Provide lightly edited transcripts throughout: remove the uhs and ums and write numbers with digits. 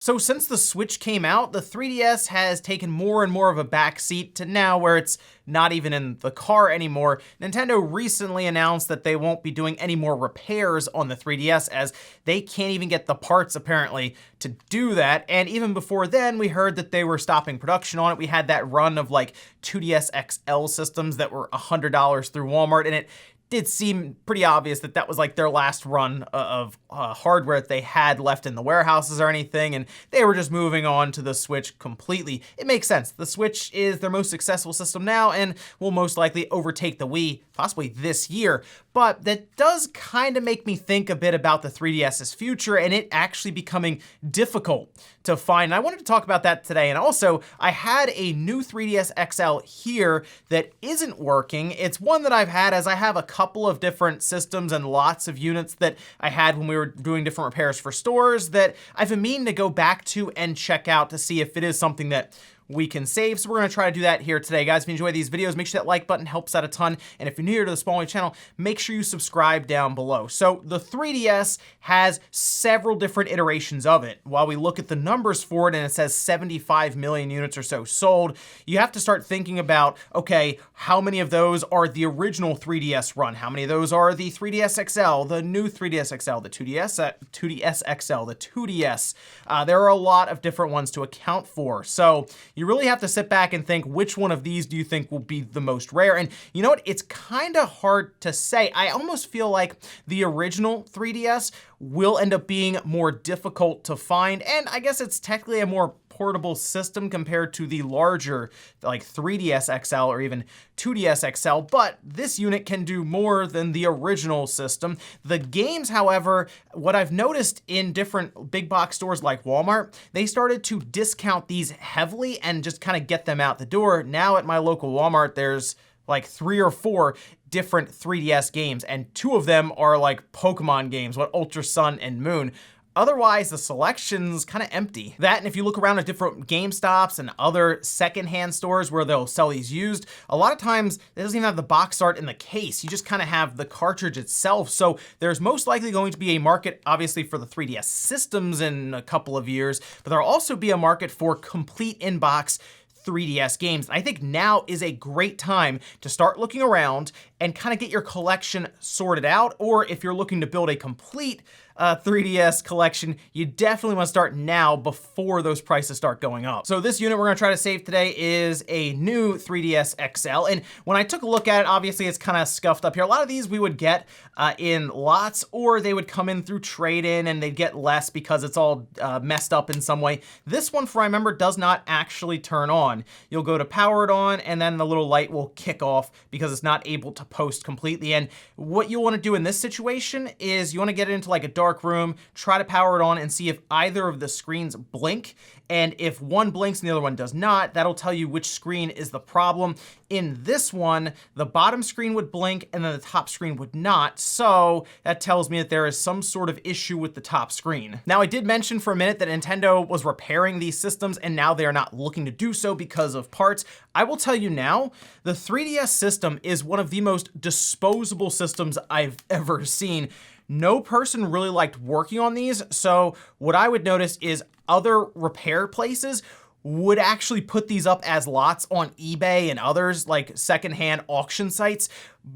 So since the Switch came out, the 3DS has taken more and more of a backseat to now where it's not even in the car anymore. Nintendo recently announced that they won't be doing any more repairs on the 3DS as they can't even get the parts apparently to do that. And even before then, we heard that they were stopping production on it. We had that run of like 2DS XL systems that were $100 through Walmart, and it did seem pretty obvious that that was like their last run of hardware that they had left in the warehouses or anything, and they were just moving on to the Switch completely. It makes sense. The Switch is their most successful system now and will most likely overtake the Wii possibly this year, but that does kind of make me think a bit about the 3DS's future and it actually becoming difficult to find. And I wanted to talk about that today. And also, I had a new 3DS XL here that isn't working. It's one that I've had as I have a couple of different systems and lots of units that I had when we were doing different repairs for stores that I've been meaning to go back to and check out to see if it is something that we can save. So we're gonna try to do that here today. Guys, if you enjoy these videos, make sure that like button helps out a ton. And if you're new here to the Small Way channel, make sure you subscribe down below. So the 3DS has several different iterations of it. While we look at the numbers for it and it says 75 million units or so sold, you have to start thinking about, okay, how many of those are the original 3DS run? How many of those are the 3DS XL, the new 3DS XL, the 2DS XL, the 2DS? There are a lot of different ones to account for. So you really have to sit back and think, which one of these do you think will be the most rare? And you know what? It's kind of hard to say. I almost feel like the original 3DS will end up being more difficult to find. And I guess it's technically a more portable system compared to the larger like 3DS XL or even 2DS XL, but this unit can do more than the original system. The games, however, what I've noticed in different big box stores like Walmart, they started to discount these heavily and just kind of get them out the door. Now at my local Walmart, there's like 3 or 4 different 3DS games, and 2 of them are like Pokemon games, what Ultra Sun and Moon. Otherwise, the selection's kind of empty. That, and if you look around at different GameStops and other secondhand stores where they'll sell these used, a lot of times it doesn't even have the box art in the case. You just kind of have the cartridge itself. So there's most likely going to be a market, obviously, for the 3DS systems in a couple of years, but there'll also be a market for complete in-box 3DS games. I think now is a great time to start looking around and kind of get your collection sorted out, or if you're looking to build a complete 3DS collection, you definitely want to start now before those prices start going up. So this unit we're going to try to save today is a new 3DS XL, and when I took a look at it, obviously it's kind of scuffed up here. A lot of these we would get in lots, or they would come in through trade-in and they'd get less because it's all messed up in some way. This one, for I remember, does not actually turn on. You'll go to power it on and then the little light will kick off because it's not able to post completely. And what you'll want to do in this situation is you want to get it into like a dark room, try to power it on and see if either of the screens blink. And if one blinks and the other one does not, that'll tell you which screen is the problem. In this one, the bottom screen would blink and then the top screen would not. So that tells me that there is some sort of issue with the top screen. Now, I did mention for a minute that Nintendo was repairing these systems and now they are not looking to do so because of parts. I will tell you now, the 3DS system is one of the most disposable systems I've ever seen. No person really liked working on these, so what I would notice is other repair places would actually put these up as lots on eBay and others like secondhand auction sites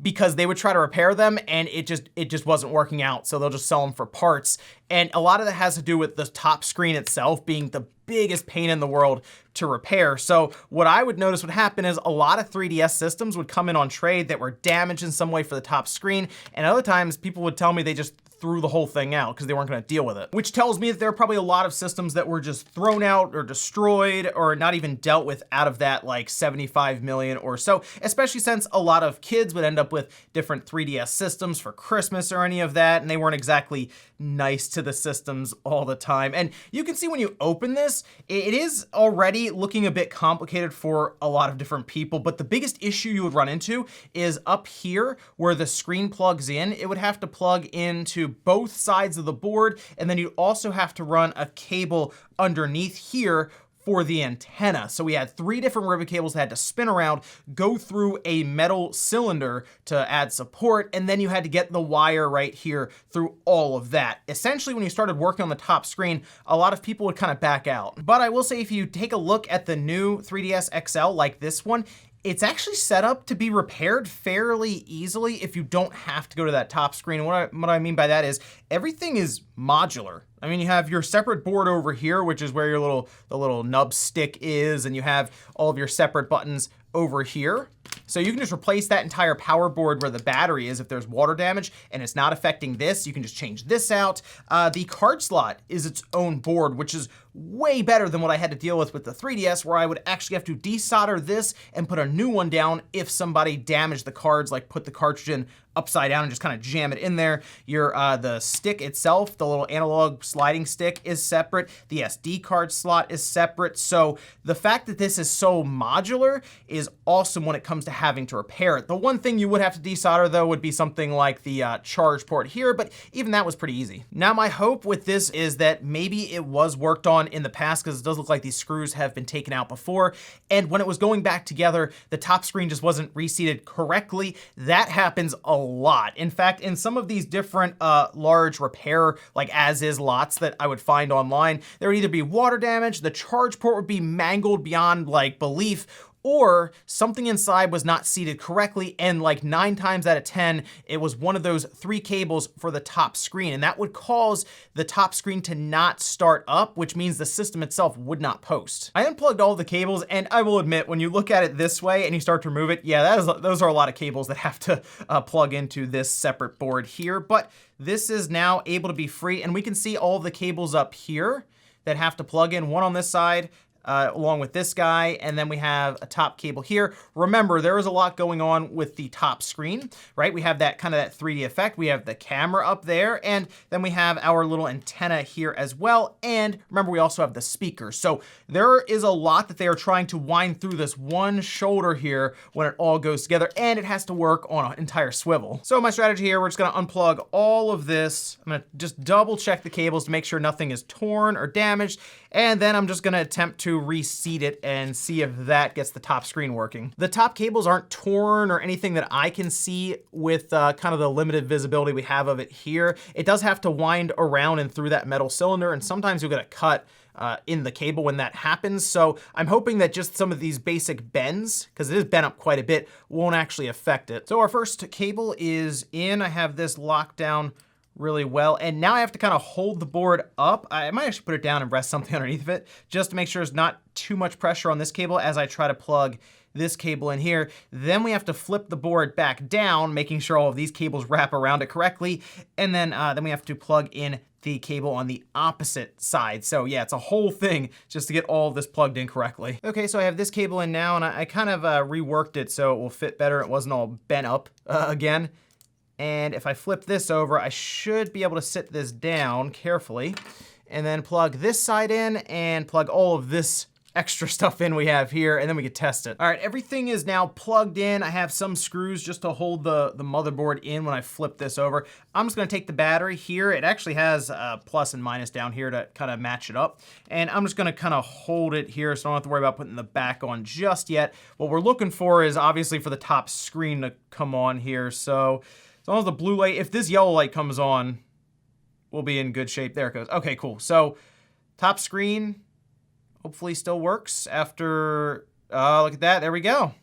because they would try to repair them and it just wasn't working out. So they'll just sell them for parts. And a lot of that has to do with the top screen itself being the biggest pain in the world to repair. So what I would notice would happen is a lot of 3DS systems would come in on trade that were damaged in some way for the top screen. And other times people would tell me they just threw the whole thing out because they weren't going to deal with it, which tells me that there are probably a lot of systems that were just thrown out or destroyed or not even dealt with out of that like 75 million or so, especially since a lot of kids would end up with different 3DS systems for Christmas or any of that, and they weren't exactly nice to the systems all the time. And you can see when you open this, it is already looking a bit complicated for a lot of different people, but the biggest issue you would run into is up here where the screen plugs in. It would have to plug into both sides of the board, and then you also have to run a cable underneath here for the antenna. So we had 3 different ribbon cables that had to spin around, go through a metal cylinder to add support, and then you had to get the wire right here through all of that. Essentially, when you started working on the top screen, a lot of people would kind of back out. But I will say, if you take a look at the new 3DS XL like this one, it's actually set up to be repaired fairly easily if you don't have to go to that top screen. And what I mean by that is everything is modular. I mean, you have your separate board over here, which is where the little nub stick is, and you have all of your separate buttons over here. So you can just replace that entire power board where the battery is if there's water damage and it's not affecting this. You can just change this out. The card slot is its own board, which is way better than what I had to deal with the 3DS, where I would actually have to desolder this and put a new one down if somebody damaged the cards, like put the cartridge in upside down and just kind of jam it in there. The stick itself, the little analog sliding stick, is separate. The SD card slot is separate. So the fact that this is so modular is awesome when it comes to having to repair it. The one thing you would have to desolder, though, would be something like the charge port here, but even that was pretty easy. Now, my hope with this is that maybe it was worked on in the past, because it does look like these screws have been taken out before, and when it was going back together, the top screen just wasn't reseated correctly. That happens a lot. In fact, in some of these different large repair, like as-is lots that I would find online, there would either be water damage, the charge port would be mangled beyond like belief, or something inside was not seated correctly, and like 9 times out of 10, it was one of those 3 cables for the top screen, and that would cause the top screen to not start up, which means the system itself would not post. I unplugged all the cables, and I will admit, when you look at it this way and you start to remove it, yeah, those are a lot of cables that have to plug into this separate board here, but this is now able to be free, and we can see all the cables up here that have to plug in, one on this side, along with this guy, and then we have a top cable here. Remember, there is a lot going on with the top screen, right? We have that kind of that 3D effect. We have the camera up there, and then we have our little antenna here as well. And remember, we also have the speaker. So there is a lot that they are trying to wind through this one shoulder here when it all goes together, and it has to work on an entire swivel. So my strategy here, we're just gonna unplug all of this. I'm gonna just double check the cables to make sure nothing is torn or damaged, and then I'm just gonna attempt to reseat it and see if that gets the top screen working. The top cables aren't torn or anything that I can see with kind of the limited visibility we have of it here. It does have to wind around and through that metal cylinder, and sometimes you'll get a cut in the cable when that happens. So I'm hoping that just some of these basic bends, because it is bent up quite a bit, won't actually affect it. So our first cable is in. I have this locked down really well, and now I have to kind of hold the board up. I might actually put it down and rest something underneath of it just to make sure there's not too much pressure on this cable as I try to plug this cable in here. Then we have to flip the board back down, making sure all of these cables wrap around it correctly, and then we have to plug in the cable on the opposite side. So yeah, it's a whole thing just to get all of this plugged in correctly. Okay, so I have this cable in now, and I kind of reworked it so it will fit better. It wasn't all bent up again. And if I flip this over, I should be able to sit this down carefully and then plug this side in and plug all of this extra stuff in we have here, and then we can test it. All right, everything is now plugged in. I have some screws just to hold the motherboard in when I flip this over. I'm just gonna take the battery here. It actually has a plus and minus down here to kind of match it up. And I'm just gonna kind of hold it here so I don't have to worry about putting the back on just yet. What we're looking for is obviously for the top screen to come on here. So as long as the blue light, if this yellow light comes on, we'll be in good shape. There it goes. Okay, cool. So top screen hopefully still works after, look at that, there we go.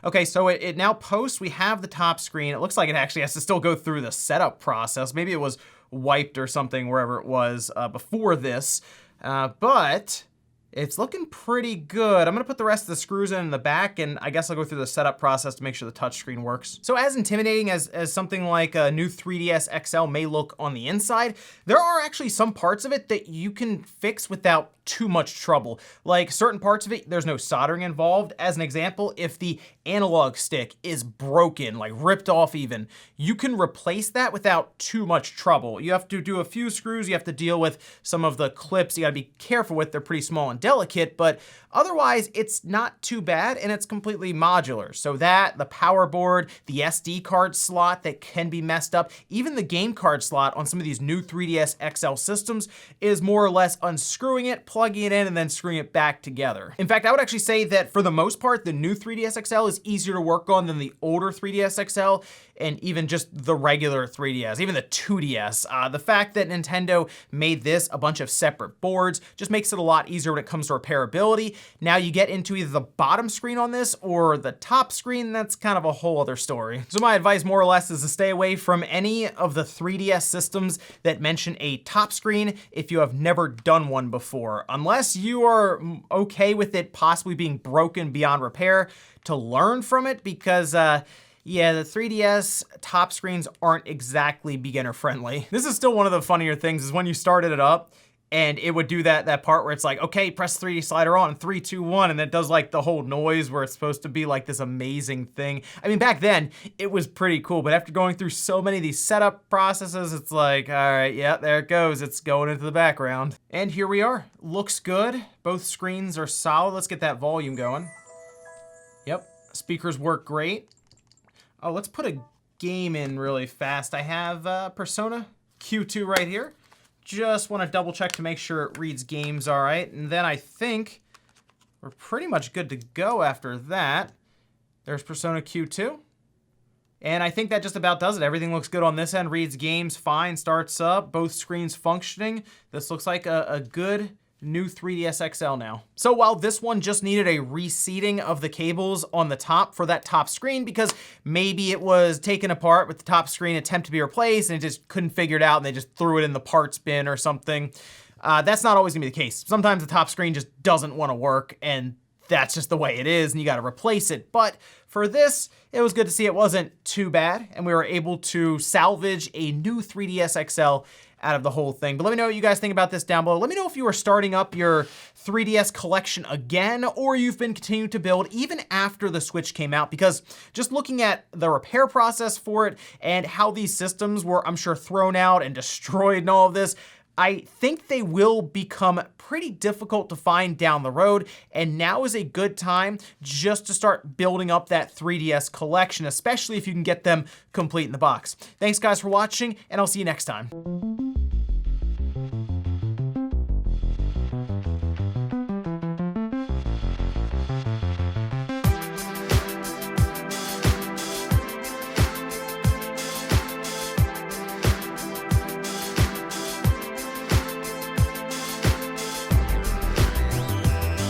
Okay, so it now posts, we have the top screen. It looks like it actually has to still go through the setup process. Maybe it was wiped or something wherever it was before this, but it's looking pretty good. I'm gonna put the rest of the screws in the back, and I guess I'll go through the setup process to make sure the touchscreen works. So as intimidating as something like a new 3DS XL may look on the inside, there are actually some parts of it that you can fix without too much trouble. Like certain parts of it, there's no soldering involved. As an example, if the analog stick is broken, like ripped off even, you can replace that without too much trouble. You have to do a few screws, you have to deal with some of the clips you gotta be careful with, they're pretty small and sound delicate, but otherwise it's not too bad and it's completely modular. So that, the power board, the SD card slot that can be messed up, even the game card slot on some of these new 3DS XL systems is more or less unscrewing it, plugging it in, and then screwing it back together. In fact, I would actually say that for the most part, the new 3DS XL is easier to work on than the older 3DS XL and even just the regular 3DS, even the 2DS. The fact that Nintendo made this a bunch of separate boards just makes it a lot easier when it comes to repairability. Now you get into either the bottom screen on this or the top screen, that's kind of a whole other story. So my advice more or less is to stay away from any of the 3DS systems that mention a top screen if you have never done one before, unless you are okay with it possibly being broken beyond repair to learn from it, because yeah, the 3DS top screens aren't exactly beginner friendly. This is still one of the funnier things is when you started it up and it would do that part where it's like, okay, press 3D slider on, 3, 2, 1, and it does like the whole noise where it's supposed to be like this amazing thing. I mean, back then it was pretty cool, but after going through so many of these setup processes, it's like, all right, yeah, there it goes. It's going into the background. And here we are. Looks good. Both screens are solid. Let's get that volume going. Yep, speakers work great. Oh, let's put a game in really fast. I have Persona Q2 right here. Just want to double check to make sure it reads games all right. And then I think we're pretty much good to go after that. There's Persona Q2. And I think that just about does it. Everything looks good on this end. Reads games fine, starts up, both screens functioning. This looks like a good new 3DS XL now. So while this one just needed a reseating of the cables on the top for that top screen because maybe it was taken apart with the top screen attempt to be replaced and it just couldn't figure it out and they just threw it in the parts bin or something, that's not always gonna be the case. Sometimes the top screen just doesn't wanna work and that's just the way it is and you gotta replace it. But for this, it was good to see it wasn't too bad and we were able to salvage a new 3DS XL out of the whole thing. But let me know what you guys think about this down below. Let me know if you are starting up your 3DS collection again, or you've been continuing to build even after the Switch came out, because just looking at the repair process for it and how these systems were, I'm sure, thrown out and destroyed and all of this, I think they will become pretty difficult to find down the road, and now is a good time just to start building up that 3DS collection, especially if you can get them complete in the box. Thanks guys for watching, and I'll see you next time.